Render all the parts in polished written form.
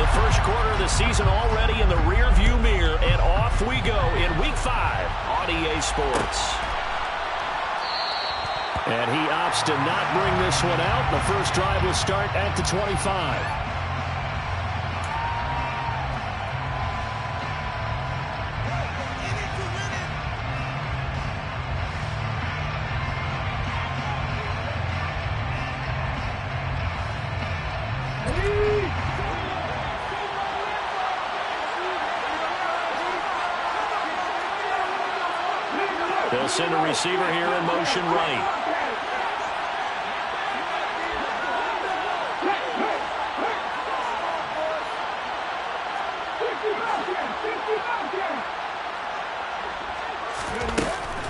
The first quarter of the season already in the rearview mirror, and off we go in Week 5 on EA Sports. And he opts to not bring this one out. The first drive will start at the 25. They'll send a receiver here in motion right.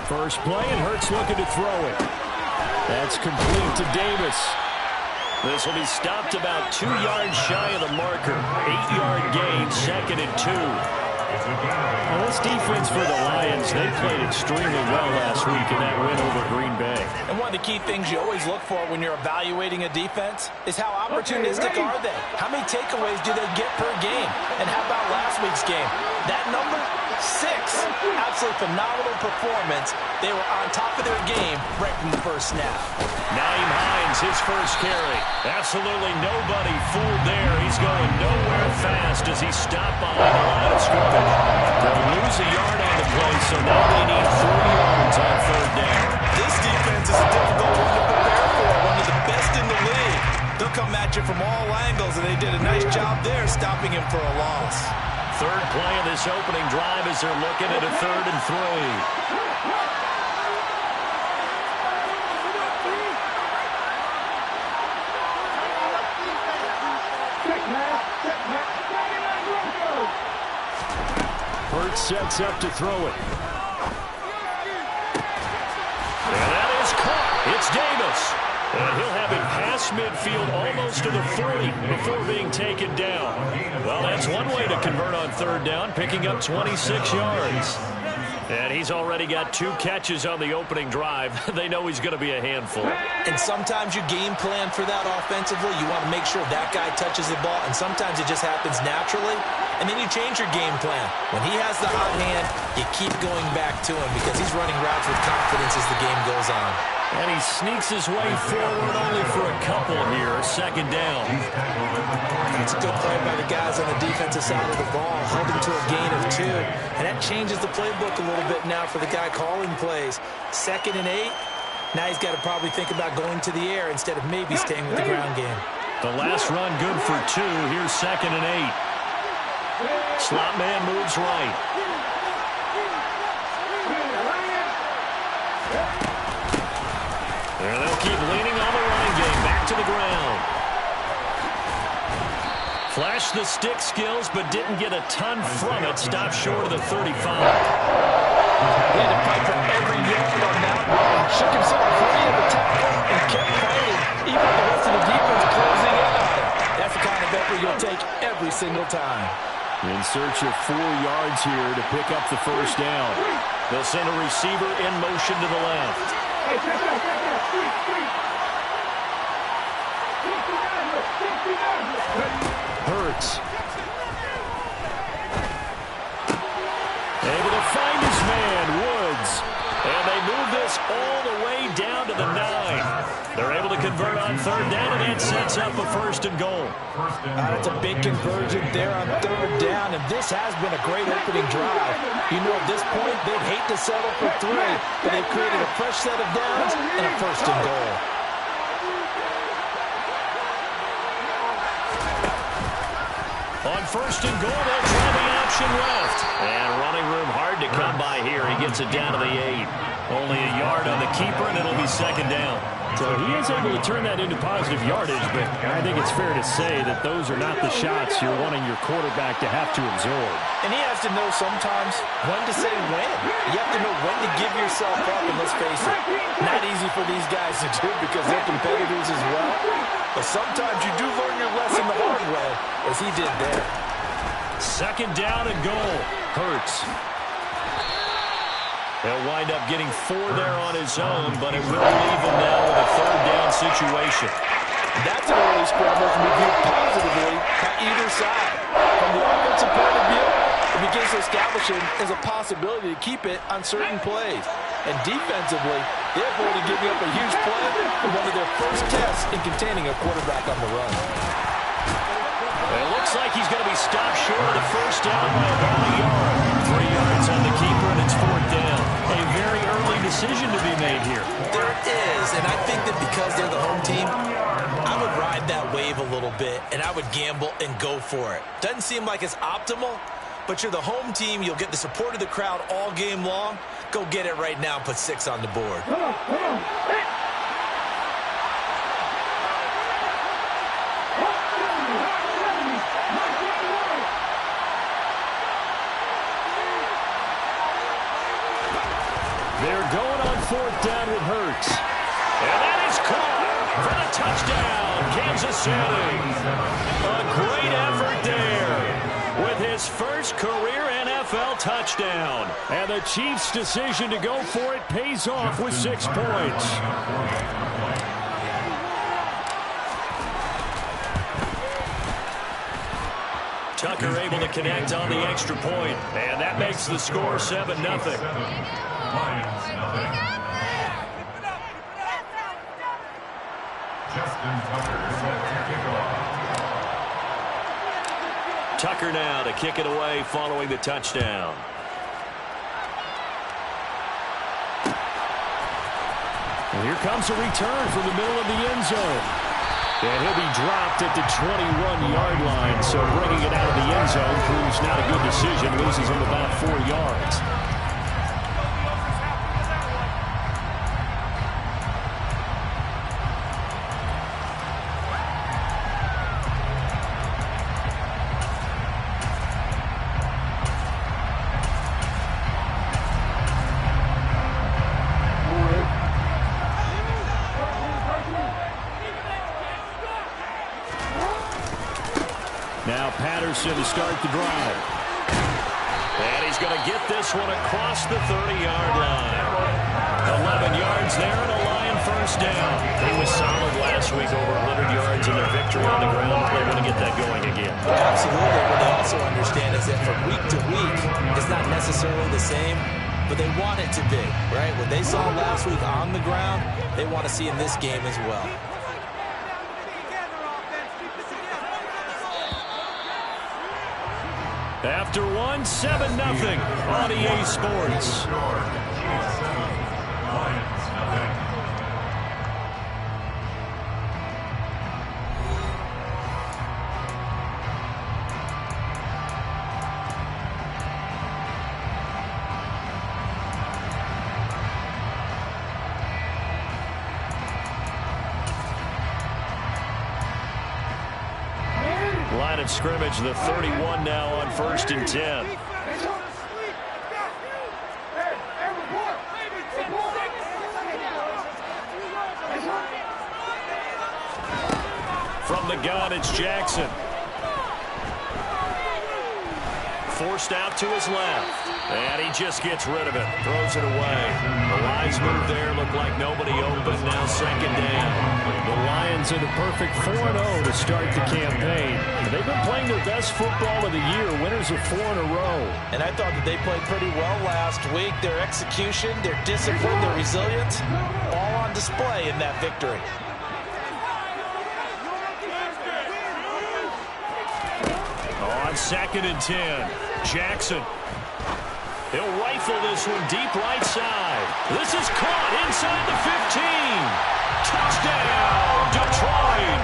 First play, and Hurts looking to throw it. That's complete to Davis. This will be stopped about 2 yards shy of the marker. 8-yard gain, 2nd and 2. Well, this defense for the Lions, they played extremely well last week in that win over Green Bay. And one of the key things you always look for when you're evaluating a defense is how opportunistic are they? How many takeaways do they get per game? And how about last week's game? That number, 6. Absolutely phenomenal performance. They were on top of their game right from the first snap. Nyheim Hines, his first carry. Absolutely nobody fooled there. He's going nowhere fast as he stopped behind the line of scrimmage. They'll lose a yard on the play, so now they need 4 yards on 3rd down. This defense is a difficult one to prepare for, one of the best in the league. They'll come at you from all angles, and they did a nice job there stopping him for a loss. 3rd play of this opening drive as they're looking at a 3rd and 3. Hurts sets up to throw it. And that is caught. It's Davis. And he'll have it past midfield almost to the 40 before being taken down. Well, that's one way to convert on 3rd down, picking up 26 yards. And he's already got 2 catches on the opening drive. They know he's going to be a handful. And sometimes you game plan for that offensively. You want to make sure that guy touches the ball, and sometimes it just happens naturally. And then you change your game plan. When he has the hot hand, you keep going back to him because he's running routes with confidence as the game goes on. And he sneaks his way forward only for a couple here. 2nd down. It's a good play by the guys on the defensive side of the ball, held him to a gain of 2. And that changes the playbook a little bit now for the guy calling plays. 2nd and 8. Now he's got to probably think about going to the air instead of maybe staying with the ground game. The last run good for 2. Here's 2nd and 8. Slot man moves right. And they'll keep leaning on the running game. Back to the ground. Flashed the stick skills, but didn't get a ton from it. Stopped short of the 35. He had to fight for every yard on that one. Shook himself free of the tackle and kept fighting, even with the rest of the defense closing in on him. That's the kind of effort you'll take every single time. In search of 4 yards here to pick up the 1st down. They'll send a receiver in motion to the left. Hurts. Able to find his man, Woods. And they move this all the way down to the 9. They're able to convert on 3rd down, and that sets up a 1st and goal. That's a big conversion there on 3rd down, and this has been a great opening drive. You know, at this point, they'd hate to settle for 3, but they've created a fresh set of downs and a 1st and goal. On 1st and goal, they'll try the option left. And running room hard to come by here. He gets it down to the 8. Only a yard on the keeper, and it'll be 2nd down. So he is able to turn that into positive yardage, but I think it's fair to say that those are not the shots you're wanting your quarterback to have to absorb. And he has to know sometimes when to say when. You have to know when to give yourself up, and let's face it, not easy for these guys to do because they're competitors as well. But sometimes you do learn your lesson the hard way, as he did there. 2nd down and goal. Hurts. He'll wind up getting 4 there on his own, but it will leave him now with a 3rd down situation. That's an early scramble to be viewed positively by either side. interception is a possibility to keep it on certain plays. And defensively, they avoided giving up a huge play in one of their first tests in containing a quarterback on the run. It looks like he's going to be stopped short of the first down by about a yard. 3 yards on the keeper, and it's 4th down. A very early decision to be made here. There is, and I think that because they're the home team, I would ride that wave a little bit, and I would gamble and go for it. Doesn't seem like it's optimal, but you're the home team. You'll get the support of the crowd all game long. Go get it right now and put 6 on the board. Come on. They're going on 4th down with Hurts. And that is caught for the touchdown, Kansas City. A great effort there with his first career NFL touchdown. And the Chiefs' decision to go for it pays off with 6 points. Tucker able to connect on the extra point, and that makes the score 7-0. Tucker now to kick it away following the touchdown. And here comes a return from the middle of the end zone. And he'll be dropped at the 21-yard line. So bringing it out of the end zone proves not a good decision. Loses him about 4 yards. Now Patterson to start the drive. And he's going to get this one across the 30-yard line. 11 yards there and a Lion first down. He was solid last week, over 100 yards in their victory on the ground. They want to get that going again. Absolutely. What they also understand is that from week to week, it's not necessarily the same, but they want it to be, right? What they saw last week on the ground, they want to see in this game as well. After 7-0 on EA Sports. Line of scrimmage, the 31 now on 1st and 10. From the gun, it's Jackson. Forced out to his left. And he just gets rid of it. Throws it away. The Lions move there. Look like nobody open. Now 2nd down. The Lions are the perfect 4-0 to start the campaign. They've been playing their best football of the year. Winners of 4 in a row. And I thought that they played pretty well last week. Their execution, their discipline, their resilience, all on display in that victory. On 2nd and 10, Jackson. He'll rifle this one deep right side. This is caught inside the 15. Touchdown, Detroit.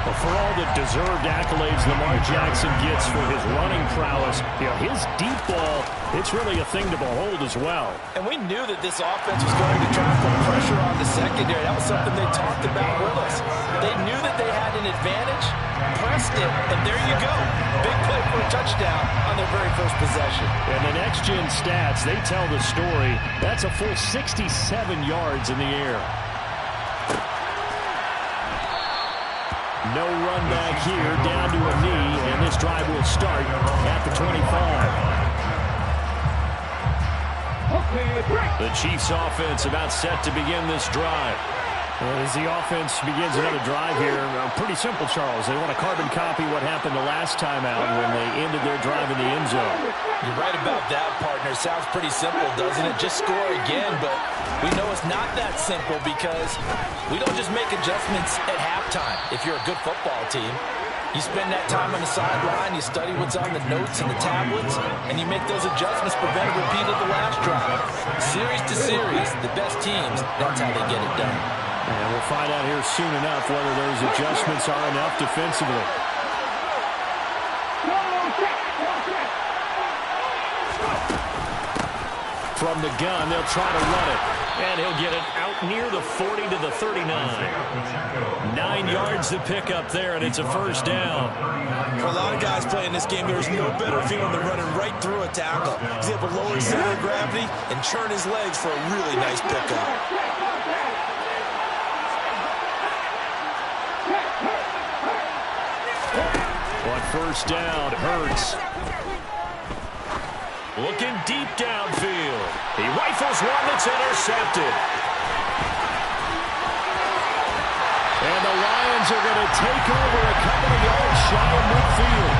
Well, for all the deserved accolades Lamar Jackson gets for his running prowess, his deep ball, it's really a thing to behold as well. And we knew that this offense was going to try to put pressure on the secondary. That was something they talked about with us. They knew that they had an advantage, pressed it, and there you go. Big play for a touchdown on their very first possession. And the next-gen stats, they tell the story. That's a full 67 yards in the air. No run back here, down to a knee, and this drive will start at the 25. The Chiefs offense about set to begin this drive. As the offense begins another drive here, pretty simple, Charles. They want to carbon copy what happened the last time out when they ended their drive in the end zone. You're right about that, partner. Sounds pretty simple, doesn't it? Just score again, but we know it's not that simple because we don't just make adjustments at halftime if you're a good football team. You spend that time on the sideline, you study what's on the notes and the tablets, and you make those adjustments, prevent a repeat of the last drive. Series to series, the best teams, that's how they get it done. And we'll find out here soon enough whether those adjustments are enough defensively. From the gun, they'll try to run it. And he'll get it out near the 40 to the 39. 9 yards to pick up there, and it's a first down. For a lot of guys playing this game, there's no better feeling than running right through a tackle. He's able to lower his center of gravity and churn his legs for a really nice pickup. On first down, Hurts. Looking deep downfield. He rifles one that's intercepted. And the Lions are going to take over a couple of yards shy of midfield.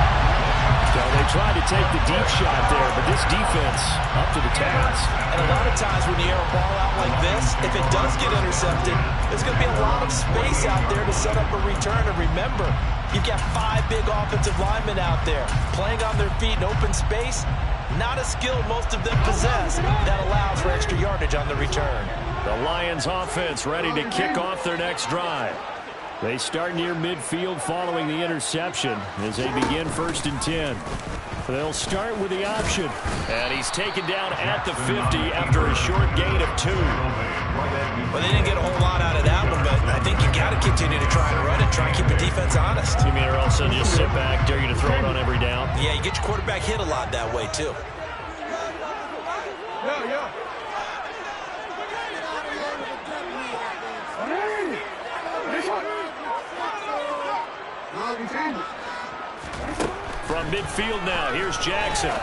So they tried to take the deep shot there, but this defense up to the task. And a lot of times when you air a ball out like this, if it does get intercepted, there's going to be a lot of space out there to set up a return. And remember, you've got 5 big offensive linemen out there playing on their feet in open space. Not a skill most of them possess that allows for extra yardage on the return. The Lions offense ready to kick off their next drive. They start near midfield following the interception as they begin 1st and 10. They'll start with the option. And he's taken down at the 50 after a short gain of 2. Well, they didn't get a whole lot out of that one, but I think you got to continue to try and run it, try and keep the defense honest. You mean or else they'll just sit back, dare you to throw it on every down? Yeah, you get your quarterback hit a lot that way, too. From midfield now, here's Jackson.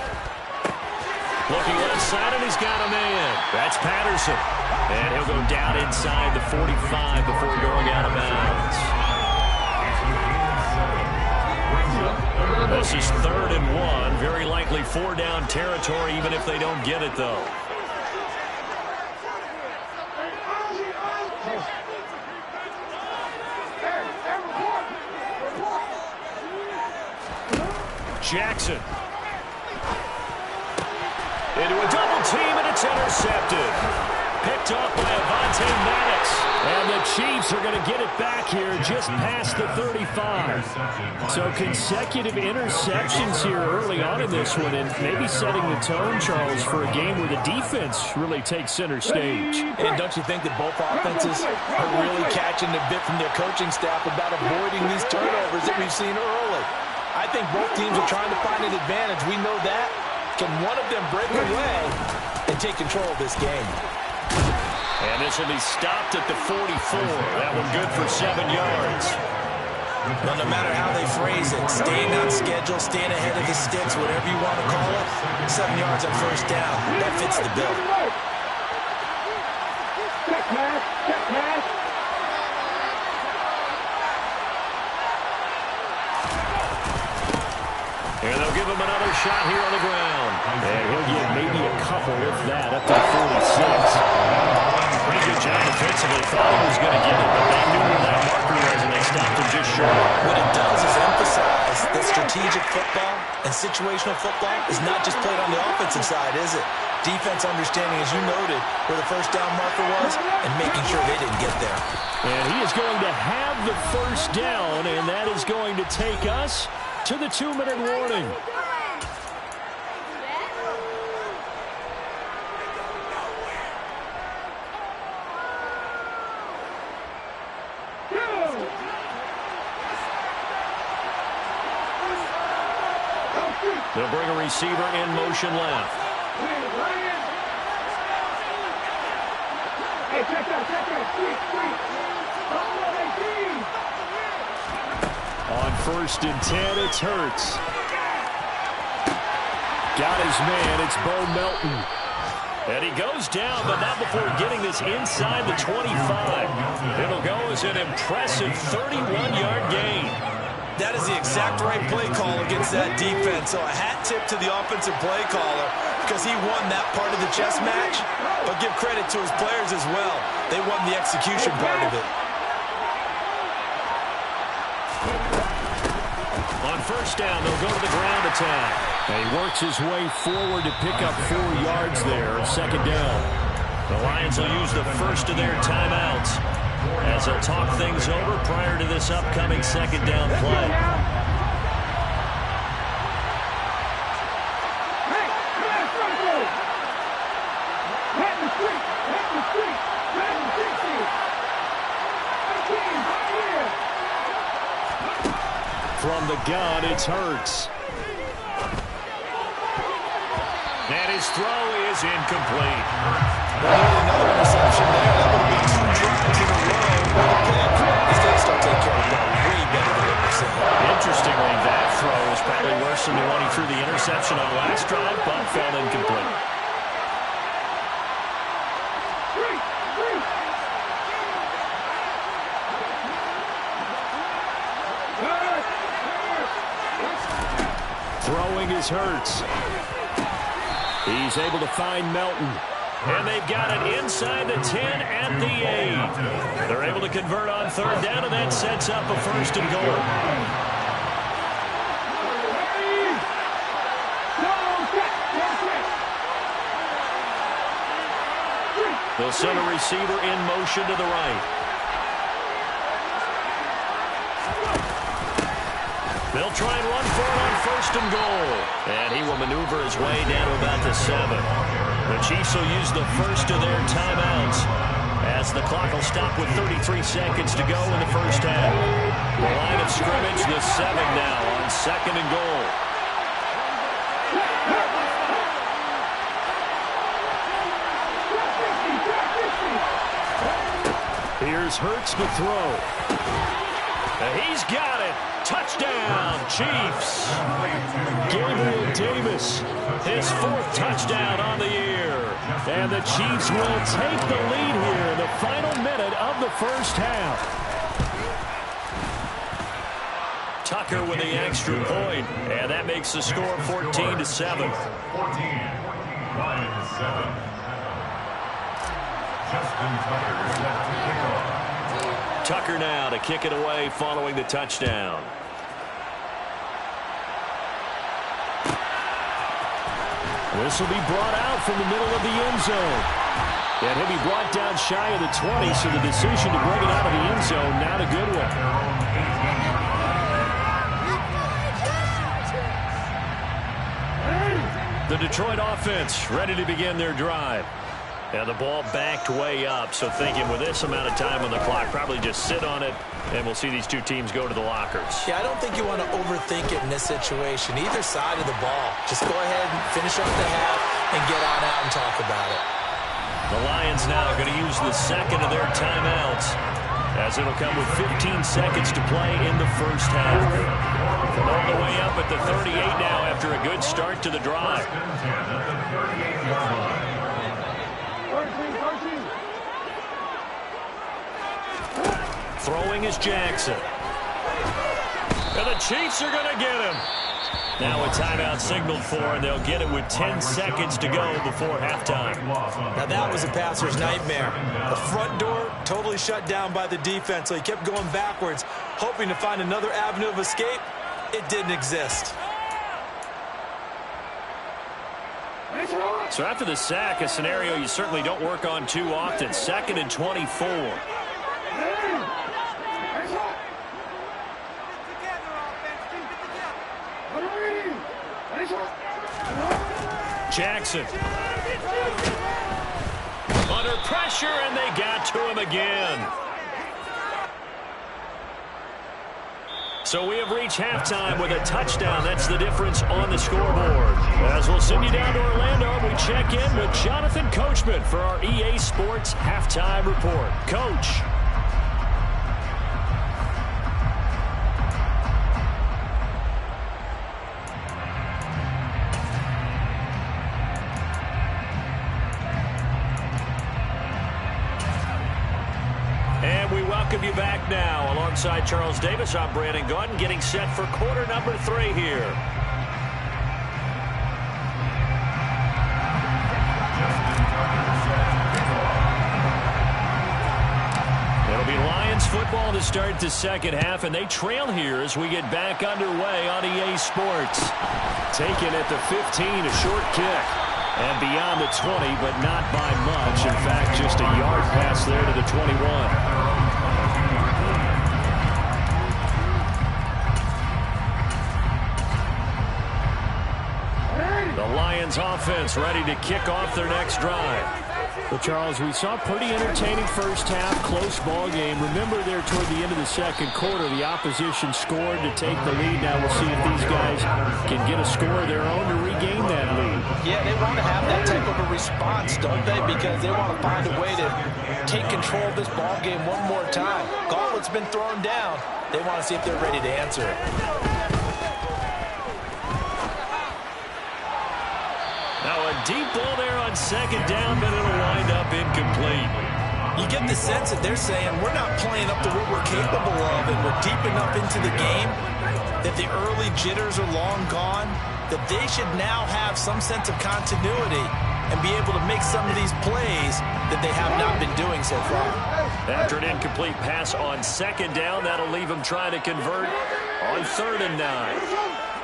Looking left side, and he's got a man. That's Patterson. And he'll go down inside the 45 before going out of bounds. This is 3rd and 1. Very likely 4-down territory, even if they don't get it, though. Jackson. Into a double team, and it's intercepted. Picked off by Avonte Maddox. And the Chiefs are going to get it back here just past the 35. So consecutive interceptions here early on in this one, and maybe setting the tone, Charles, for a game where the defense really takes center stage. And don't you think that both offenses are really catching the bit from their coaching staff about avoiding these turnovers that we've seen early? I think both teams are trying to find an advantage. We know that. Can one of them break away and take control of this game? And this will be stopped at the 44. That one good for 7 yards. Well, no matter how they phrase it, staying on schedule, staying ahead of the sticks, whatever you want to call it, 7 yards on first down, that fits the bill. Check pass. And they'll give him another shot here on the ground. And he'll get maybe a couple, if that, up to the 46. Pretty good job defensively. Thought he was going to get it, but they knew where that marker was, and they stopped him just short. What it does is emphasize that strategic football and situational football is not just played on the offensive side, is it? Defense understanding, as you noted, where the first down marker was and making sure they didn't get there. And he is going to have the first down, and that is going to take us to the 2-minute warning. They'll bring a receiver in motion left. Hey, check that. On 1st and 10, it's Hurts. Got his man. It's Bo Melton. And he goes down, but not before getting this inside the 25. It'll go as an impressive 31-yard gain. That is the exact right play call against that defense. So a hat tip to the offensive play caller because he won that part of the chess match. But give credit to his players as well. They won the execution part of it. On first down, they'll go to the ground attack. And he works his way forward to pick up 4 yards there on second down. The Lions will use the first of their timeouts as they'll talk things over prior to this upcoming second down play. From the gun, it's Hurts. And his throw is incomplete. Another interception there. That would be 2 drops in a row. He's got to start taking care of the ball way better than what we're seeing. Interestingly, that throw was probably worse than the one he threw the interception on last drive, but fell incomplete. Throwing is Hurts. He's able to find Melton. And they've got it inside the 10 at the 8. They're able to convert on third down, and that sets up a first and goal. They'll send a receiver in motion to the right. They'll try and run for it on first and goal. And he will maneuver his way down to about the 7. The Chiefs will use the first of their timeouts as the clock will stop with 33 seconds to go in the first half. The line of scrimmage, the 7 now on second and goal. Here's Hurts to throw. He's got it. Touchdown, Chiefs. Gabriel Davis, his 4th touchdown on the year. And the Chiefs will take the lead here in the final minute of the first half. Tucker with the extra point, and that makes the score 14-7. 14, Lions 7. Justin Tucker set to kick off. Tucker now to kick it away following the touchdown. This will be brought out from the middle of the end zone. And he'll be brought down shy of the 20, so the decision to bring it out of the end zone, not a good one. The Detroit offense ready to begin their drive. And the ball backed way up, so thinking with this amount of time on the clock, probably just sit on it, and we'll see these two teams go to the lockers. Yeah, I don't think you want to overthink it in this situation. Either side of the ball. Just go ahead and finish up the half and get on out and talk about it. The Lions now going to use the second of their timeouts, as it'll come with 15 seconds to play in the first half. From all the way up at the 38 now after a good start to the drive. Throwing is Jackson. And the Chiefs are going to get him. Now a timeout signaled for, and they'll get it with 10 seconds to go before halftime. Now that was a passer's nightmare. The front door totally shut down by the defense, so he kept going backwards, hoping to find another avenue of escape. It didn't exist. So after the sack, a scenario you certainly don't work on too often. 2nd and 24. Jackson. Under pressure, and they got to him again. So we have reached halftime with a touchdown. That's the difference on the scoreboard. As we'll send you down to Orlando, we check in with Jonathan Coachman for our EA Sports Halftime Report. Coach. welcome you back now. Alongside Charles Davis, I'm Brandon Gaudin, getting set for quarter number 3 here. It'll be Lions football to start the second half, and they trail here as we get back underway on EA Sports. Taken at the 15, a short kick. And beyond the 20, but not by much. In fact, just a yard pass there to the 21. The Lions offense ready to kick off their next drive. Well, Charles, we saw a pretty entertaining first half, close ball game. Remember there toward the end of the second quarter, the opposition scored to take the lead. Now we'll see if these guys can get a score of their own to regain that lead. Yeah, they want to have that type of a response, don't they? Because they want to find a way to take control of this ball game one more time. Gauntlet's been thrown down. They want to see if they're ready to answer it. Now a deep ball there on second down, but it'll wind up incomplete. You get the sense that they're saying we're not playing up to what we're capable of, and we're deep enough into the game that the early jitters are long gone, that they should now have some sense of continuity and be able to make some of these plays that they have not been doing so far. After an incomplete pass on second down, that'll leave them trying to convert on 3rd and 9.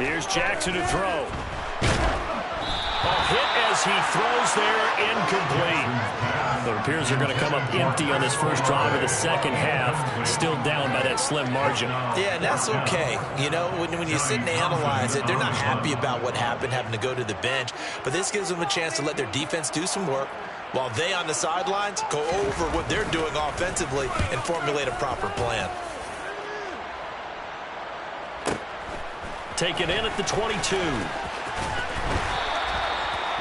Here's Jackson to throw. A hit as he throws there, incomplete. It appears they're going to come up empty on this first drive of the second half, still down by that slim margin. Yeah, and that's okay. You know, when you sit and analyze it, they're not happy about what happened, having to go to the bench. But this gives them a chance to let their defense do some work while they on the sidelines go over what they're doing offensively and formulate a proper plan. Taken in at the 22.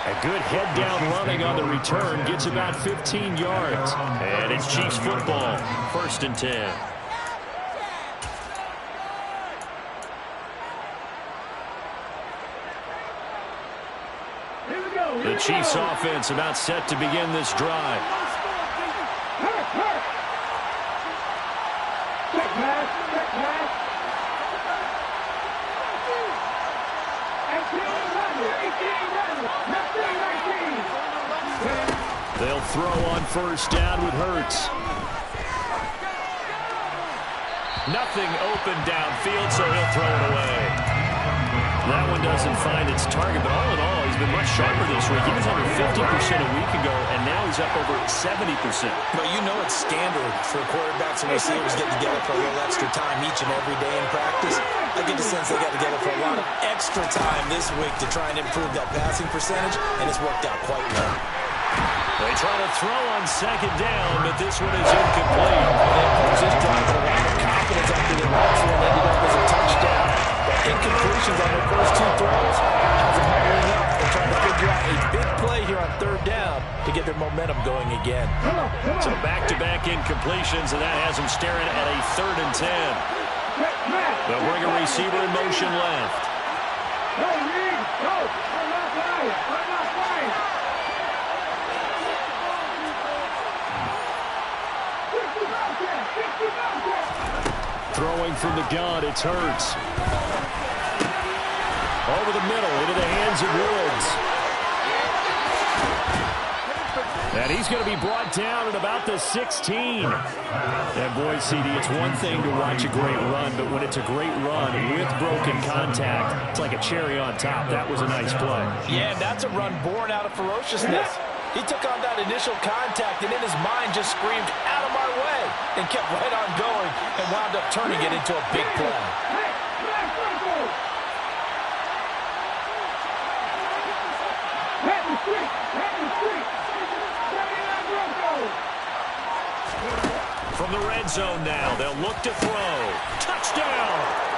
A good head-down running on the return. Gets about 15 yards. And it's Chiefs football. 1st and 10. The Chiefs offense about set to begin this drive. They'll throw on 1st down with Hurts. Nothing open downfield, so he'll throw it away. That one doesn't find its target, but all in all, he's been much sharper this week. He was under 50% a week ago, and now he's up over 70%. But you know it's standard for quarterbacks and receivers getting together for a little extra time each and every day in practice. I get the sense they got together for a lot of extra time this week to try and improve that passing percentage, and it's worked out quite well. They try to throw on second down, but this one is incomplete. They approach this drive with a lot of confidence after the last one ended up as a touchdown. But incompletions on their first 2 throws has them huddling up and trying to figure out a big play here on 3rd down to get their momentum going again. So back-to-back incompletions, and that has them staring at a 3rd and 10. They'll bring a receiver in motion left. Throwing from the gun, it's Hurts. Over the middle, into the hands of Woods. And he's going to be brought down at about the 16. And boy, CD, it's one thing to watch a great run, but when it's a great run with broken contact, it's like a cherry on top. That was a nice play. Yeah, that's a run born out of ferociousness. He took on that initial contact and in his mind just screamed, "Out of my way," and kept right on going and wound up turning it into a big play. From the red zone now, they'll look to throw. Touchdown!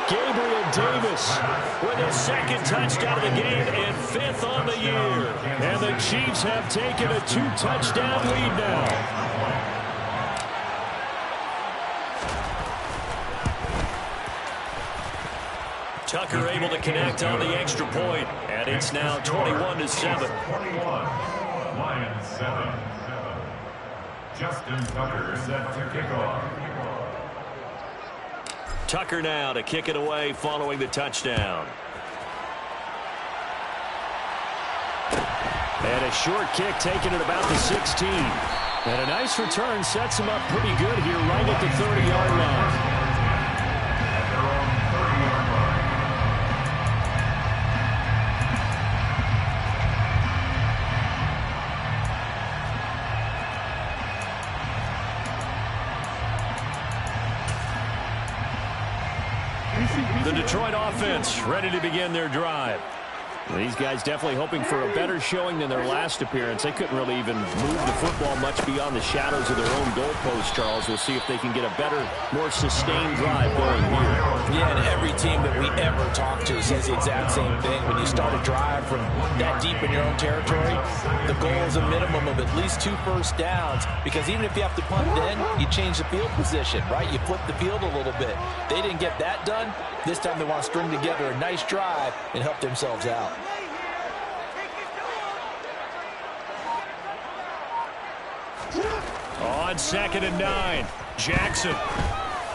Gabriel Davis with his 2nd touchdown of the game and 5th on the year. And the Chiefs have taken a 2-touchdown lead now. Tucker able to connect on the extra point, and it's now 21-7. 21, Lions 7. Justin Tucker set to kick off. Tucker now to kick it away following the touchdown. And a short kick taken at about the 16. And a nice return sets him up pretty good here right at the 30-yard line. At their own 30-yard line. The Detroit offense ready to begin their drive. These guys definitely hoping for a better showing than their last appearance. They couldn't really even move the football much beyond the shadows of their own goalpost, Charles. We'll see if they can get a better, more sustained drive going here. Yeah, and every team that we ever talk to says the exact same thing. When you start a drive from that deep in your own territory, the goal is a minimum of at least 2 first downs, because even if you have to punt it in, you change the field position, right? You flip the field a little bit. They didn't get that done. This time they want to string together a nice drive and help themselves out. On 2nd and 9, Jackson.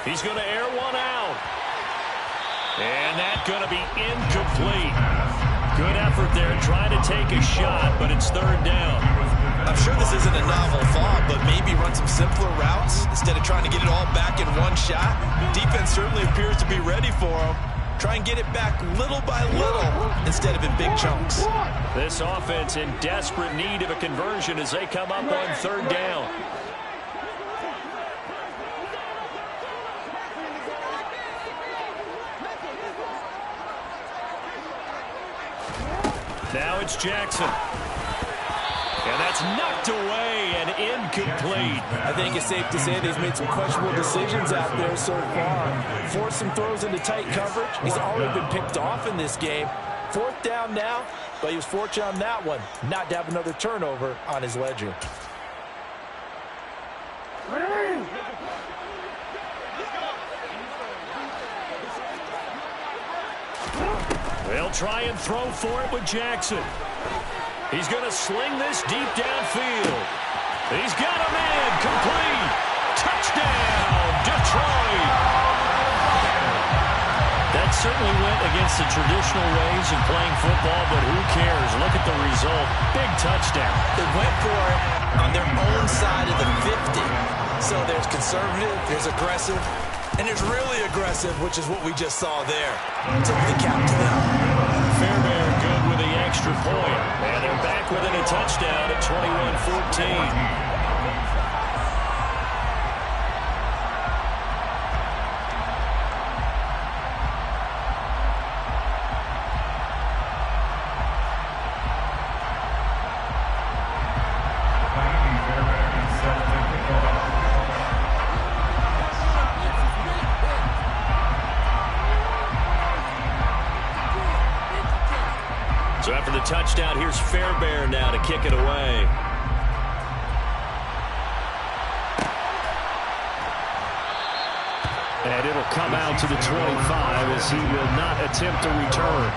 He's going to air one out. And that's going to be incomplete. Good effort there trying to take a shot, but it's 3rd down. I'm sure this isn't a novel thought, but maybe run some simpler routes instead of trying to get it all back in one shot. Defense certainly appears to be ready for him. Try and get it back little by little instead of in big chunks. This offense in desperate need of a conversion as they come up on 3rd down. Now it's Jackson. And that's knocked away and incomplete. I think it's safe to say they've made some questionable decisions out there so far. Forced some throws into tight coverage. He's already been picked off in this game. 4th down now, but he was fortunate on that one not to have another turnover on his ledger. They'll try and throw for it with Jackson. He's going to sling this deep downfield. He's got a man complete. Touchdown, Detroit. That certainly went against the traditional ways of playing football, but who cares? Look at the result. Big touchdown. They went for it on their own side of the 50. So there's conservative, there's aggressive, and there's really aggressive, which is what we just saw there. Tip the cap to them. Fairbairn good with the extra point. And they're back within a touchdown at 21-14. So after the touchdown, here's Fairbairn now to kick it away. And it'll come out to the 25 as he will not attempt a return.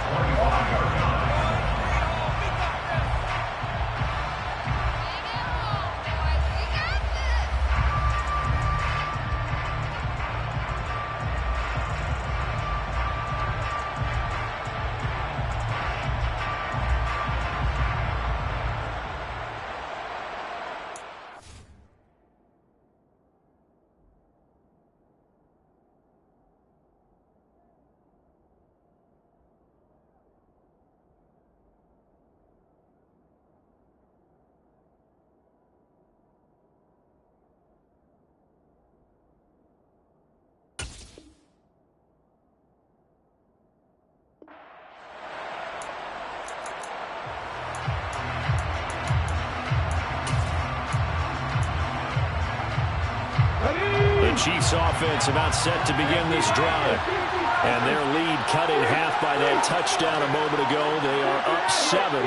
Chiefs offense about set to begin this drive. And their lead cut in half by that touchdown a moment ago. They are up 7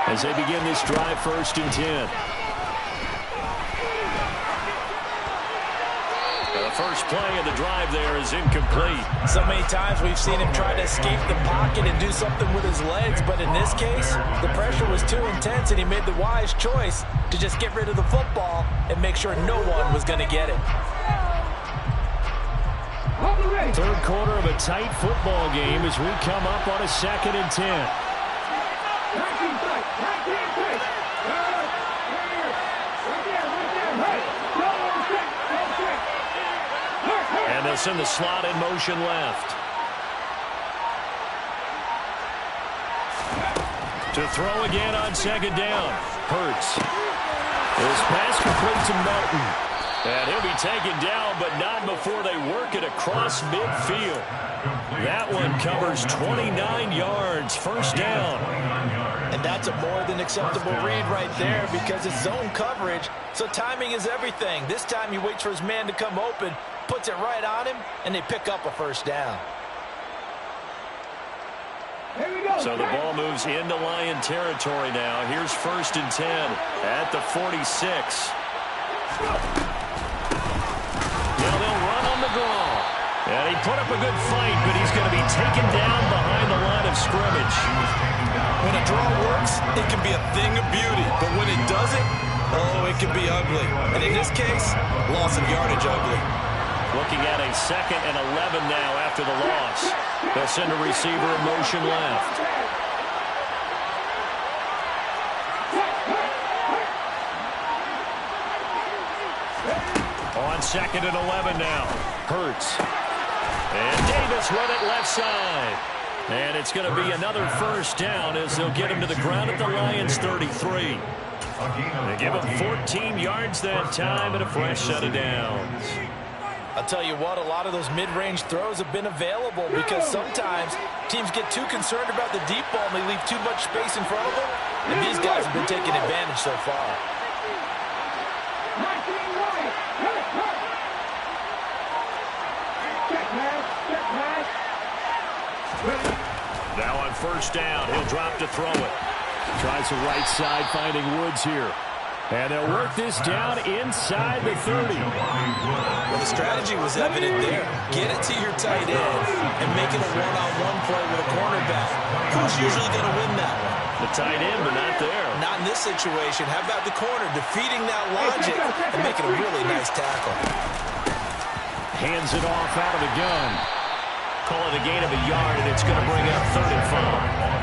as they begin this drive 1st and 10. A first play of the drive there is incomplete. So many times we've seen him try to escape the pocket and do something with his legs, but in this case, the pressure was too intense and he made the wise choice to just get rid of the football and make sure no one was going to get it. Third quarter of a tight football game as we come up on a 2nd and 10. And they'll send the slot in motion left. To throw again on 2nd down. Hurts. His pass complete to Melton. And he'll be taken down, but not before they work it across midfield. That one covers 29 yards, first down. And that's a more than acceptable read right there because it's zone coverage, so timing is everything. This time he waits for his man to come open, puts it right on him, and they pick up a first down. So the ball moves into Lion territory now. Here's 1st and 10 at the 46. Now they'll run on the draw. And he put up a good fight, but he's going to be taken down behind the line of scrimmage. When a draw works, it can be a thing of beauty. But when it doesn't, oh, it can be ugly. And in this case, loss of yardage ugly. Looking at a 2nd and 11 now after the loss. They'll send a receiver in motion left. On 2nd and 11 now. Hurts. And Davis run it left side. And it's going to be another first down as they'll get him to the ground at the Lions 33. They give him 14 yards that time and a fresh set of downs. I'll tell you what, a lot of those mid-range throws have been available because sometimes teams get too concerned about the deep ball and they leave too much space in front of them. And these guys have been taking advantage so far. Now on first down, he'll drop to throw it. Tries the right side, finding Woods here. And they'll work this down inside the 30. Well, the strategy was evident there. Get it to your tight end and make it a one-on-one play with a cornerback. Who's usually going to win that one? The tight end, but not there. Not in this situation. How about the corner defeating that logic and making a really nice tackle? Hands it off out of the gun. Call it a gain of a yard, and it's going to bring up 3rd and 5.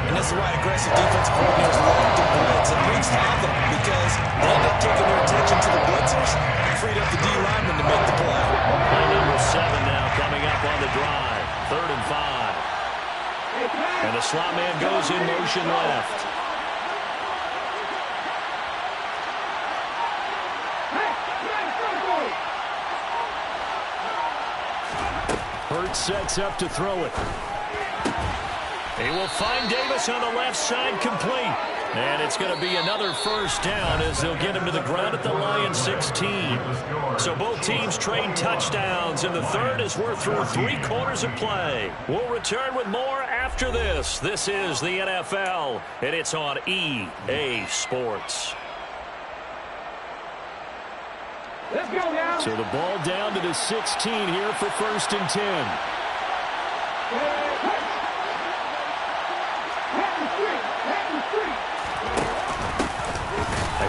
And that's why aggressive defensive coordinators love to blitz and Reeks have them because they end up taking their attention to the blitzers and freed up the D lineman to make the play. Play number 7 now coming up on the drive. 3rd and 5. And the slot man goes in motion left. Hurts sets up to throw it. He will find Davis on the left side complete. And it's going to be another first down as they'll get him to the ground at the Lions 16. So both teams trade touchdowns, and the third as we're through 3 quarters of play. We'll return with more after this. This is the NFL, and it's on EA Sports. Let's go now. So the ball down to the 16 here for 1st and 10.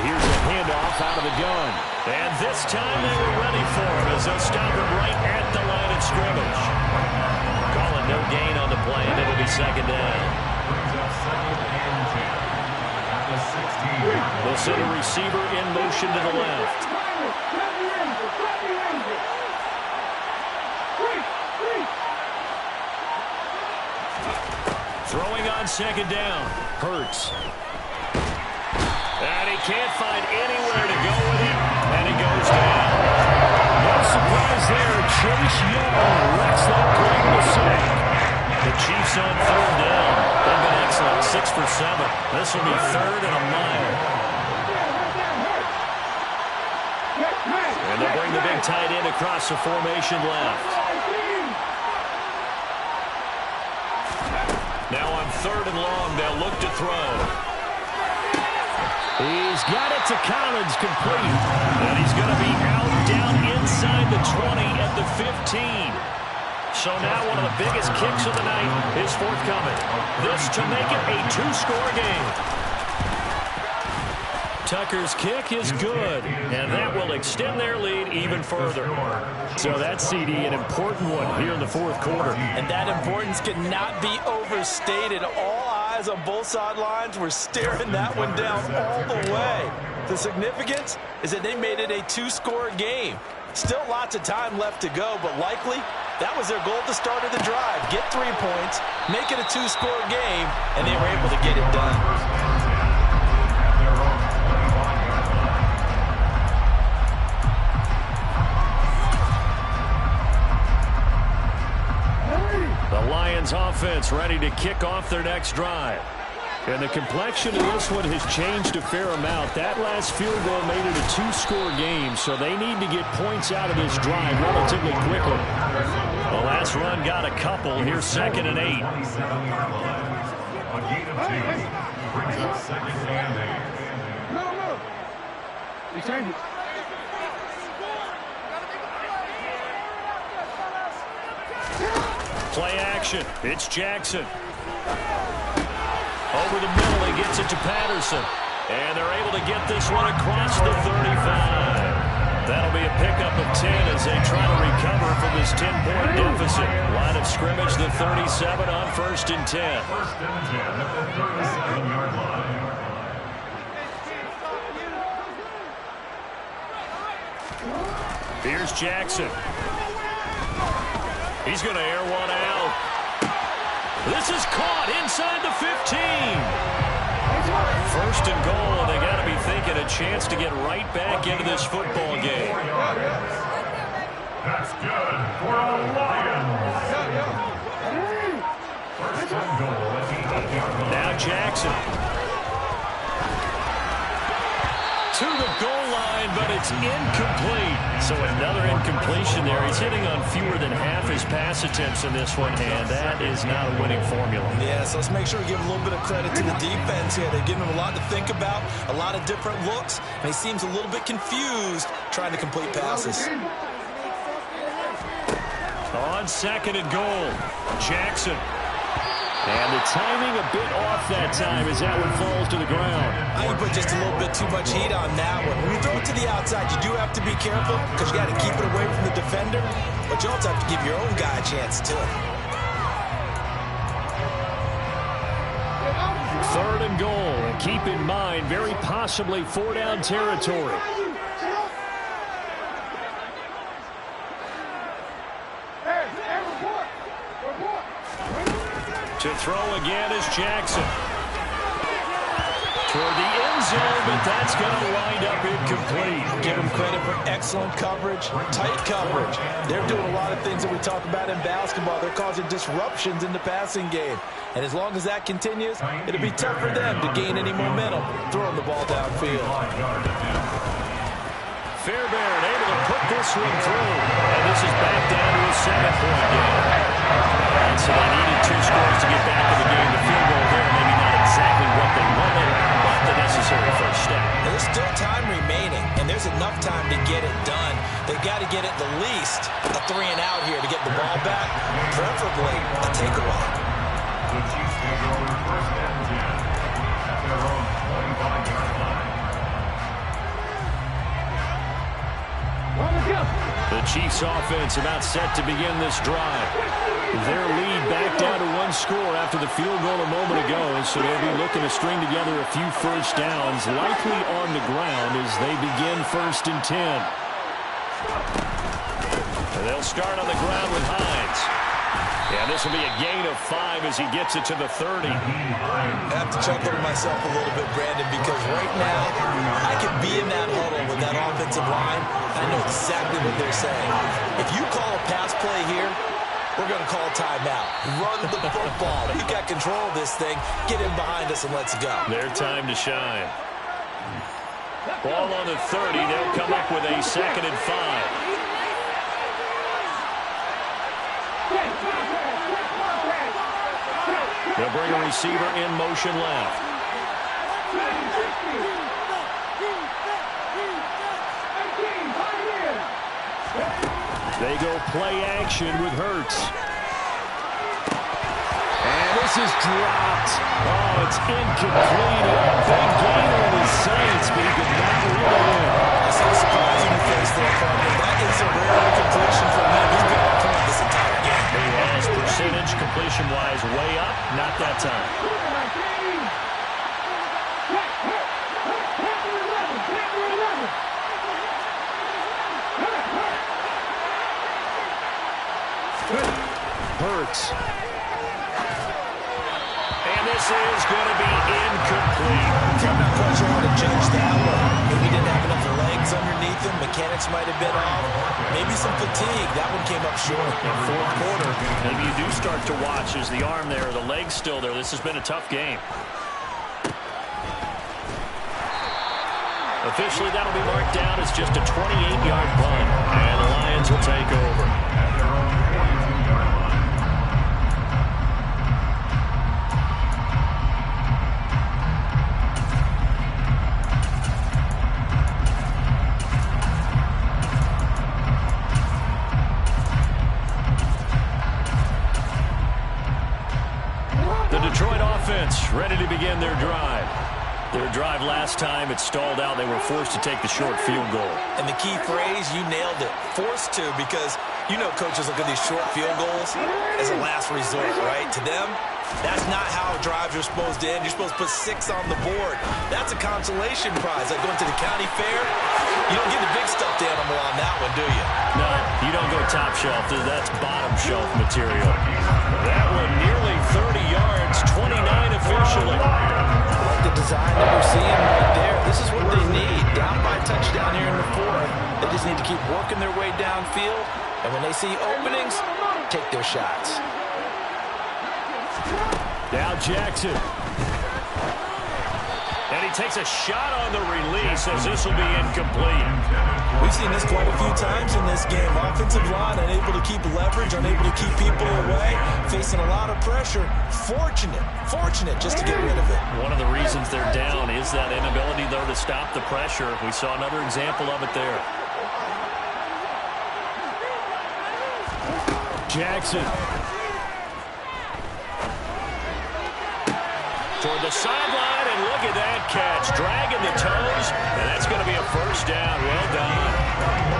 Here's a handoff out of the gun. And this time they were ready for him as they'll stop him right at the line of scrimmage. Calling no gain on the play, and it'll be 2nd down. They'll send a receiver in motion to the left. Throwing on 2nd down. Hurts. And he can't find anywhere to go with it, and he goes down. No surprise there. Chase Young lets that bring the sack. The Chiefs on 3rd down. They've been excellent, 6 for 7. This will be 3rd and a mile. And they'll bring the big tight end across the formation left. Now on 3rd and long, they'll look to throw. He's got it to Collins, complete. And he's going to be out down inside inside the 20 at the 15. So now one of the biggest kicks of the night is forthcoming. This to make it a two-score game. Tucker's kick is good, and that will extend their lead even further. So that's, CD, an important one here in the fourth quarter. And that importance cannot be overstated. All eyes on both sidelines were staring that one down all the way. The significance is that they made it a two-score game. Still lots of time left to go, but likely that was their goal at the start of the drive. Get 3 points, make it a two-score game, and they were able to get it done. The Lions offense ready to kick off their next drive. And the complexion of this one has changed a fair amount. That last field goal made it a two-score game, so they need to get points out of this drive relatively quickly. The last run got a couple. Here's 2nd and 8. A gain of 2 brings up 2nd and 8. No. You change it. Play action. It's Jackson. Over the middle, he gets it to Patterson. And they're able to get this one across the 35. That'll be a pickup of 10 as they try to recover from this 10-point deficit. Line of scrimmage, the 37 on 1st and 10. 1st and 10 at the 37-yard line. Here's Jackson. He's going to air one out. This is caught inside the 15. 1st and goal, and they got to be thinking a chance to get right back into this football game. That's good for the Lions. 1st and goal at the 8-yard line. Now Jackson. To the goal line, but it's incomplete. So another incompletion there. He's hitting on fewer than half his pass attempts in this one, and that is not a winning formula. Yeah, so let's make sure we give a little bit of credit to the defense here. They're giving him a lot to think about, a lot of different looks, and he seems a little bit confused trying to complete passes. On 2nd and goal, Jackson. And the timing a bit off that time as that one falls to the ground. I think put just a little bit too much heat on that one. When you throw it to the outside, you do have to be careful because you got to keep it away from the defender, but you also have to give your own guy a chance too. 3rd and goal. And keep in mind, very possibly 4-down territory. To throw again is Jackson. Toward the end zone, but that's going to wind up incomplete. Give them credit for excellent coverage, tight coverage. They're doing a lot of things that we talk about in basketball. They're causing disruptions in the passing game. And as long as that continues, it'll be tough for them to gain any momentum throwing the ball downfield. Fairbairn able to put this one through. And this is back down to a 7-point game. And so they needed 2 scores to get back in the game. The field goal there, maybe not exactly what they wanted, but the necessary first step. There's still time remaining, and there's enough time to get it done. They've got to get at the least a 3-and-out here to get the ball back, preferably a takeaway. The Chiefs take over 1st and 10 at their own 25-yard line. The Chiefs offense about set to begin this drive. Their lead back down to 1 score after the field goal a moment ago, so they'll be looking to string together a few first downs, likely on the ground as they begin 1st and 10. And they'll start on the ground with Hines. And this will be a gain of 5 as he gets it to the 30. I have to chuckle to myself a little bit, Brandon, because right now I could be in that huddle with that offensive line. I know exactly what they're saying. If you call a pass play here, we're going to call a timeout. Run the football. We've got control of this thing. Get in behind us and let's go. Their time to shine. Ball on the 30. They'll come up with a 2nd and 5. They'll bring a receiver in motion left. They go play action with Hurts. And this is dropped. Oh, it's incomplete. A big gainer in his Saints, but he could not reel it in. That's a surprising face there, partner. That is a rare completion from him. He's been on point this entire game. He has percentage completion-wise way up. Not that time. Hurts. And this is going to be incomplete. I'm not quite sure how to judge that one. Maybe he didn't have enough legs underneath him. Mechanics might have been off. Maybe some fatigue. That one came up short. In fourth quarter, maybe you do start to watch as the arm there, the leg's still there. This has been a tough game. Officially, that'll be marked down as just a 28-yard punt. And the Lions will take over. Detroit offense ready to begin their drive. Their drive last time, it stalled out. They were forced to take the short field goal. And the key phrase, you nailed it. Forced to, because you know coaches look at these short field goals as a last resort, right? To them, that's not how drives are supposed to end. You're supposed to put 6 on the board. That's a consolation prize. Like going to the county fair, you don't get the big stuffed animal on that one, do you? No, you don't go top shelf. That's bottom shelf material. That one nearly 30 yards, 29 officially. Like the design that we're seeing right there. This is what they need. Down by touchdown here in the fourth. They just need to keep working their way downfield. And when they see openings, take their shots. Now Jackson. And he takes a shot on the release as this will be incomplete. We've seen this quite a few times in this game. Offensive line unable to keep leverage, unable to keep people away, facing a lot of pressure. Fortunate just to get rid of it. One of the reasons they're down is that inability, though, to stop the pressure. We saw another example of it there. Jackson. Toward the sideline, and look at that catch. Dragging the toes, and that's going to be a first down. Well done.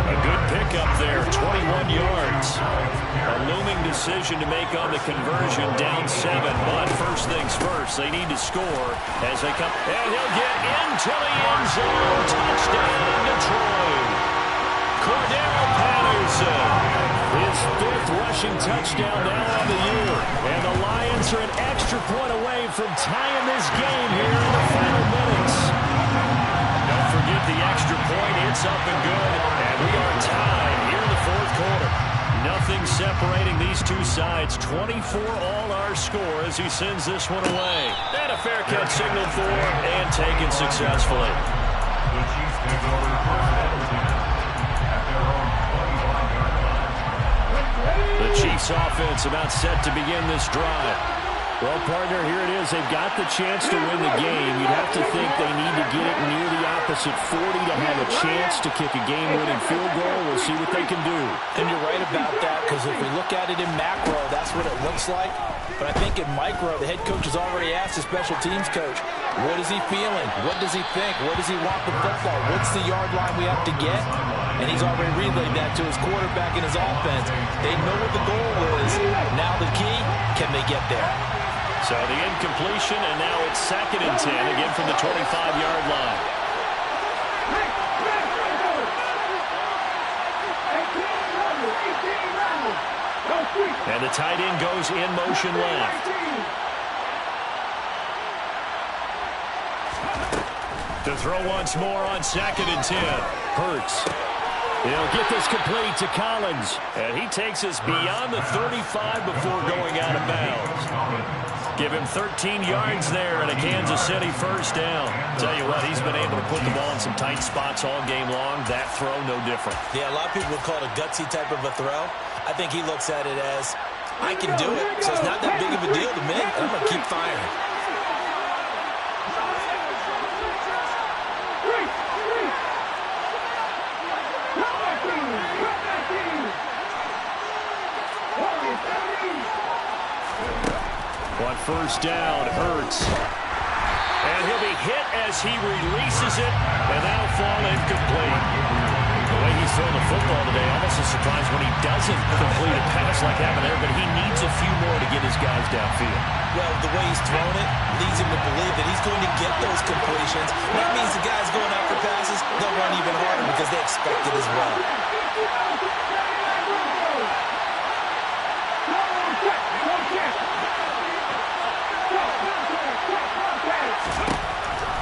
A good pickup there, 21 yards. A looming decision to make on the conversion, down 7. But first things first, they need to score as they come. And he'll get into the end zone. Touchdown, Detroit. Cordero Patterson. His 5th rushing touchdown now on the year. And the Lions are an extra point away from tying this game here in the final minutes. Don't forget the extra point. It's up and good. And we are tied here in the fourth quarter. Nothing separating these two sides. 24 all our score as he sends this one away. And a fair catch signaled for and taken successfully. The Chiefs take over first and 10 at their own 25-yard line. The Chiefs offense about set to begin this drive. Well, partner, here it is. They've got the chance to win the game. You'd have to think they need to get it near the opposite 40 to have a chance to kick a game-winning field goal. We'll see what they can do. And you're right about that, because if we look at it in macro, that's what it looks like. But I think in micro, the head coach has already asked the special teams coach, what is he feeling? What does he think? Where does he want the football? What's the yard line we have to get? And he's already relayed that to his quarterback and his offense. They know what the goal is. Now the key, can they get there? So the incompletion, and now it's 2nd and 10, again from the 25-yard line. And the tight end goes in motion left. To throw once more on 2nd and 10. Hurts. He'll get this complete to Collins. And he takes us beyond the 35 before going out of bounds. Give him 13 yards there and a Kansas City first down. Tell you what, he's been able to put the ball in some tight spots all game long. That throw, no different. Yeah, a lot of people would call it a gutsy type of a throw. I think he looks at it as, I can do it, so it's not that big of a deal to me, and I'm going to keep firing. On first down, Hurts. And he'll be hit as he releases it, and that'll fall incomplete. The way he's throwing the football today, almost a surprise when he doesn't complete a pass like happened there, but he needs a few more to get his guys downfield. Well, the way he's thrown it leads him to believe that he's going to get those completions. That means the guys going after passes, they'll run even harder because they expect it as well.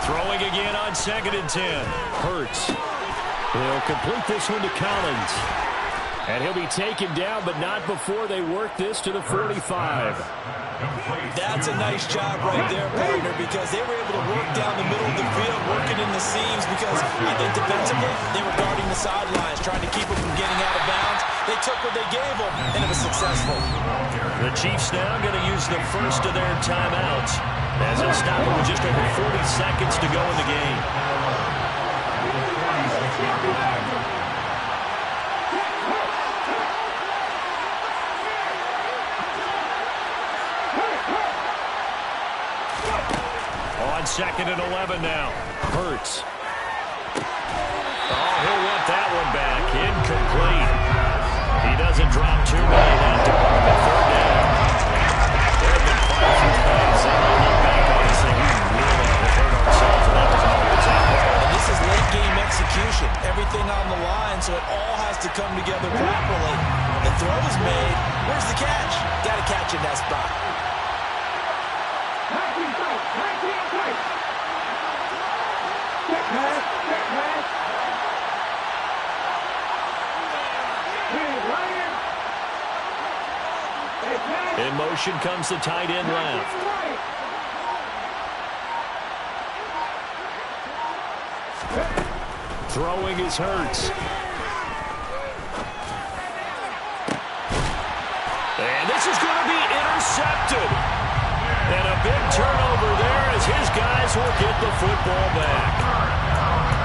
Throwing again on 2nd and 10. Hurts. He'll complete this one to Collins. And he'll be taken down, but not before they work this to the 45. That's a nice job right there, partner, because they were able to work down the middle of the field, working in the seams, because I think defensively they were guarding the sidelines, trying to keep them from getting out of bounds. They took what they gave them, and it was successful. The Chiefs now going to use the first of their timeouts as they stop it with just over 40 seconds to go in the game. On 2nd and 11 now. Hurts. Oh, he'll want that one back. Incomplete. He doesn't drop too many in that department. 3rd down. There have been quite a few plays that we look back on and say we really have hurt ourselves, and that was on the attack. And this is late-game execution. Everything on the line, so it all has to come together properly. The throw is made. Where's the catch? Got to catch in that spot. In motion comes the tight end left. Throwing is Hurts. And this is going to be intercepted. And a big turnover there as his guys will get the football back.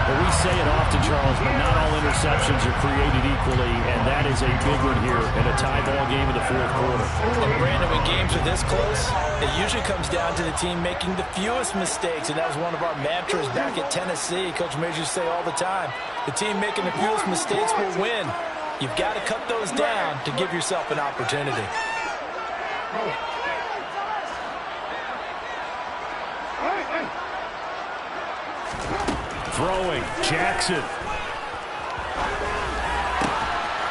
Well, we say it often, Charles, but not all interceptions are created equally, and that is a big one here in a tie ball game in the 4th quarter. And Brandon, when games are this close, it usually comes down to the team making the fewest mistakes, and that was one of our mantras back at Tennessee. Coach Major used to say all the time, the team making the fewest mistakes will win. You've got to cut those down to give yourself an opportunity. Throwing, Jackson.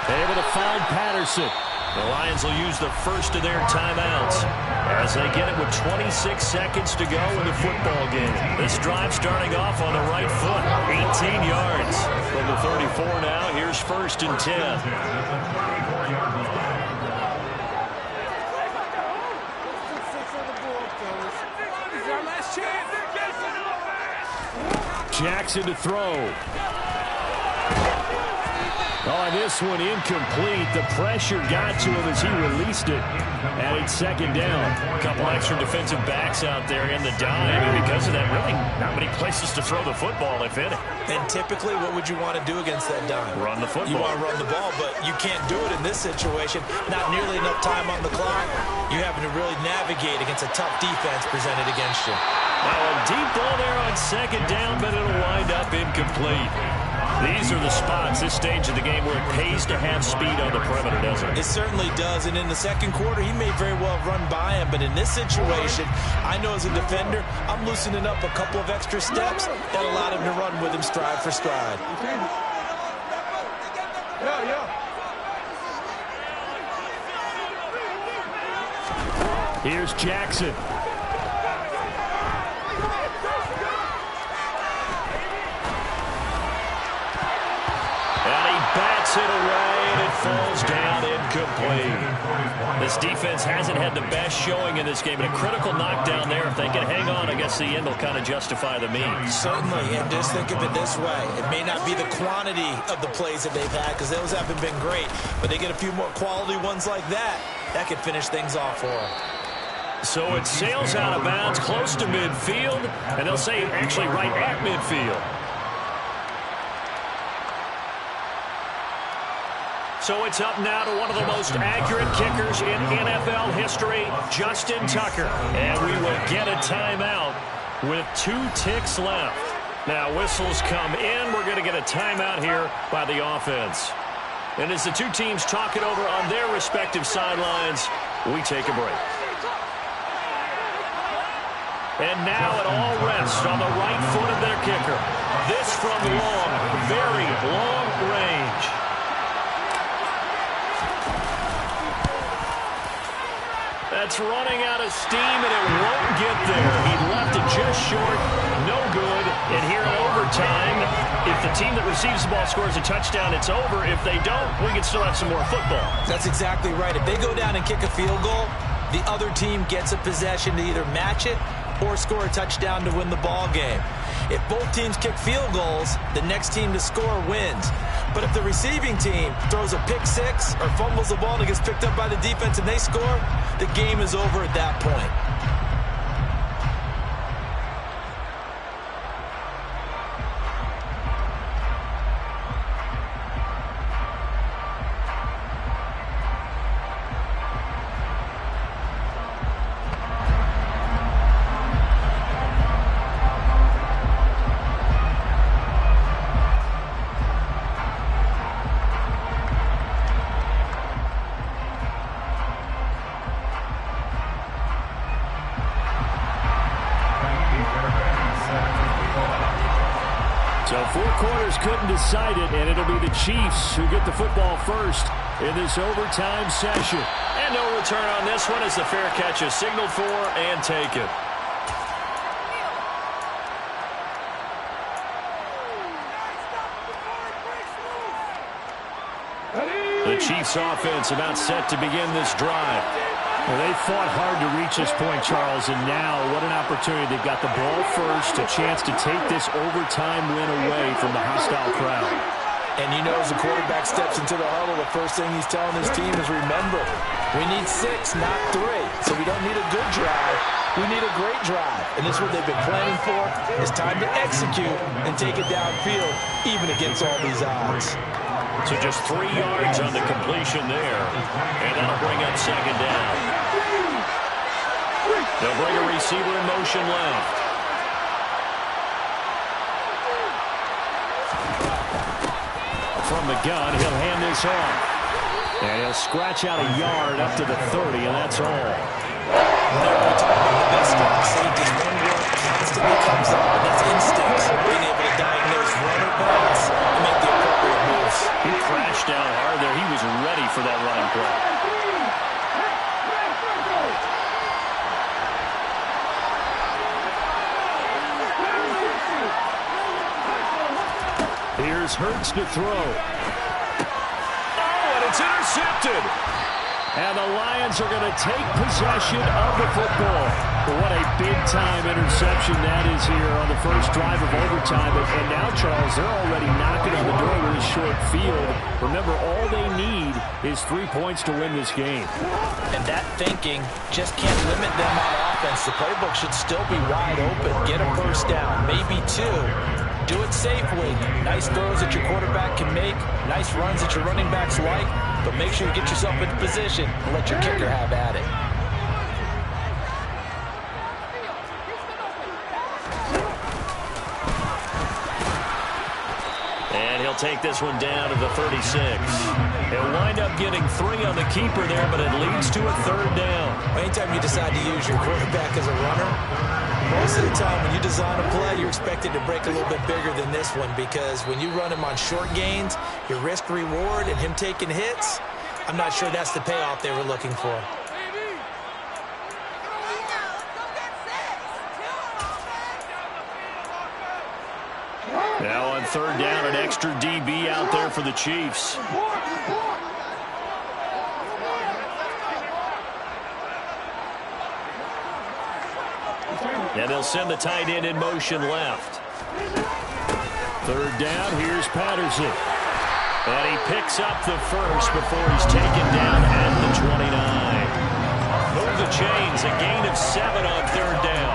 Able to find Patterson. The Lions will use the first of their timeouts as they get it with 26 seconds to go in the football game. This drive starting off on the right foot, 18 yards. From the 34 now, here's 1st and 10. Jackson to throw. Oh, this one incomplete. The pressure got to him as he released it. And it's 2nd down. A couple extra defensive backs out there in the dime. And because of that, really not many places to throw the football, if any. And typically, what would you want to do against that dime? Run the football. You want to run the ball, but you can't do it in this situation. Not nearly enough time on the clock. You're having to really navigate against a tough defense presented against you. Now a deep ball there on 2nd down, but it'll wind up incomplete. These are the spots, this stage of the game, where it pays to have speed on the perimeter, doesn't it? It certainly does, and in the 2nd quarter, he may very well have run by him, but in this situation, I know as a defender, I'm loosening up a couple of extra steps that allowed him to run with him stride for stride. Here's Jackson. Bats it away, and it falls down incomplete. This defense hasn't had the best showing in this game, and a critical knockdown there. If they can hang on, I guess the end will kind of justify the means. Certainly, and just think of it this way. It may not be the quantity of the plays that they've had, because those haven't been great, but they get a few more quality ones like that. That could finish things off for them. So it sails out of bounds close to midfield, and they'll say actually right at midfield. So it's up now to one of the most accurate kickers in NFL history, Justin Tucker. And we will get a timeout with 2 ticks left. Now whistles come in. We're going to get a timeout here by the offense. And as the two teams talk it over on their respective sidelines, we take a break. And now it all rests on the right foot of their kicker. This from long, very long range. That's running out of steam, and it won't get there. He left it just short, no good. And here in overtime, if the team that receives the ball scores a touchdown, it's over. If they don't, we can still have some more football. That's exactly right. If they go down and kick a field goal, the other team gets a possession to either match it or score a touchdown to win the ball game. If both teams kick field goals, the next team to score wins. But if the receiving team throws a pick six or fumbles the ball and it gets picked up by the defense and they score, the game is over at that point. So 4 quarters couldn't decide it, and it'll be the Chiefs who get the football first in this overtime session. And no return on this one as the fair catch is signaled for and taken. The Chiefs offense about set to begin this drive. Well, they fought hard to reach this point, Charles, and now what an opportunity. They've got the ball first, a chance to take this overtime win away from the hostile crowd. And you know, as the quarterback steps into the huddle, the first thing he's telling his team is, remember, we need 6, not 3. So we don't need a good drive. We need a great drive. And this is what they've been planning for. It's time to execute and take it downfield, even against all these odds. So just 3 yards on the completion there. And that'll bring up second down. They'll bring a receiver in motion left. From the gun, he'll hand this off. And he'll scratch out a yard up to the 30, and that's all. We're talking about the best safeties. One word constantly comes up, and that's instincts. Being able to diagnose run or pass and make the appropriate moves. He crashed down hard there. He was ready for that running play. Here's Hurts to throw. Oh, and it's intercepted. And the Lions are going to take possession of the football. What a big-time interception that is here on the first drive of overtime. And now, Charles, they're already knocking on the door with a short field. Remember, all they need is 3 points to win this game. And that thinking just can't limit them on offense. The playbook should still be wide open. Get a first down, maybe 2. Do it safely. Nice throws that your quarterback can make. Nice runs that your running backs like. But make sure you get yourself into position and let your kicker have at it. And he'll take this one down to the 36. He'll wind up getting 3 on the keeper there, but it leads to a third down. Anytime you decide to use your quarterback as a runner, most of the time when you design a play, you're expected to break a little bit bigger than this one, because when you run him on short gains, your risk-reward and him taking hits, I'm not sure that's the payoff they were looking for. Now on third down, an extra DB out there for the Chiefs. And they'll send the tight end in motion left. Third down, here's Patterson. And he picks up the first before he's taken down at the 29. Move the chains, a gain of 7 on third down.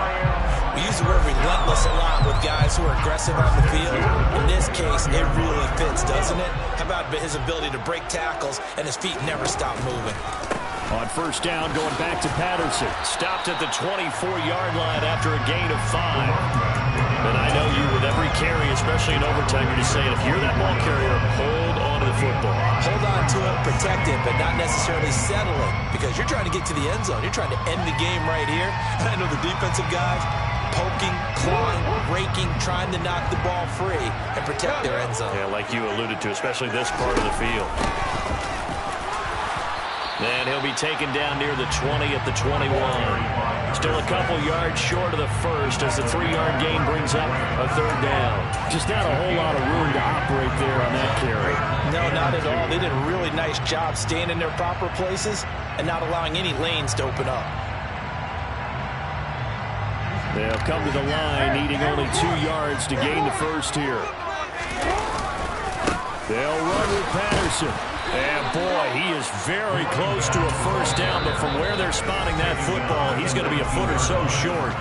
We use the word relentless a lot with guys guys who are aggressive on the field. In this case, it really fits, doesn't it? How about his ability to break tackles and his feet never stop moving? On first down, going back to Patterson. Stopped at the 24-yard line after a gain of 5. And I know you, with every carry, especially in overtime, you're just saying, if you're that ball carrier, hold on to the football. Hold on to it, protect it, but not necessarily settle it, because you're trying to get to the end zone. You're trying to end the game right here. And I know the defensive guys poking, clawing, raking, trying to knock the ball free and protect their end zone. Yeah, like you alluded to, especially this part of the field. And he'll be taken down near the 20 at the 21. Still a couple yards short of the first as the 3-yard gain brings up a third down. Just not a whole lot of room to operate there on that carry. No, not at all. They did a really nice job staying in their proper places and not allowing any lanes to open up. They'll come to the line, needing only 2 yards to gain the first here. They'll run with Patterson. And boy, he is very close to a first down, but from where they're spotting that football, he's going to be a foot or so short.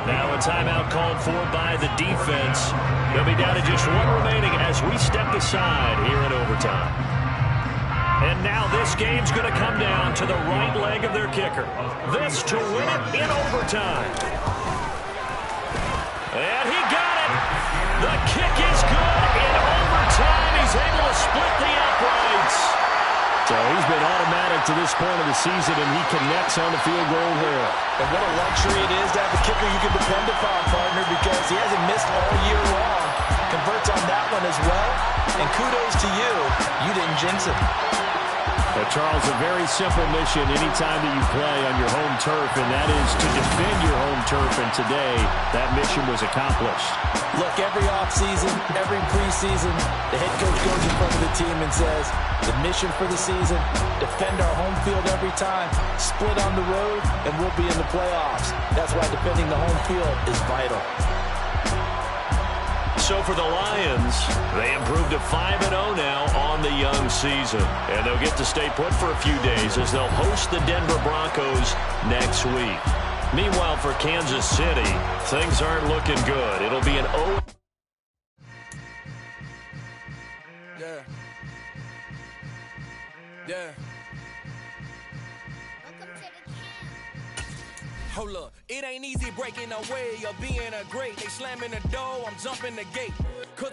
Now a timeout called for by the defense. They'll be down to just 1 remaining as we step aside here in overtime. And now this game's going to come down to the right leg of their kicker. This to win it in overtime. And he got it. The kick is good in overtime. He's able to split the uprights. So he's been automatic to this point of the season, and he connects on the field goal there. And what a luxury it is to have a kicker you can depend upon, partner, because he hasn't missed all year long. Converts on that one as well. And kudos to you. You didn't jinx it. But Charles, a very simple mission anytime that you play on your home turf, and that is to defend your home turf. And today, that mission was accomplished. Look, every offseason, every preseason, the head coach goes in front of the team and says, the mission for the season, defend our home field every time, split on the road, and we'll be in the playoffs. That's why defending the home field is vital. So for the Lions, they improved to 5-0 now on the young season. And they'll get to stay put for a few days as they'll host the Denver Broncos next week. Meanwhile, for Kansas City, things aren't looking good. It'll be an 0. Yeah. Yeah. Hold up, it ain't easy breaking away or being a great. They slamming the door, I'm jumping the gate. 'Cause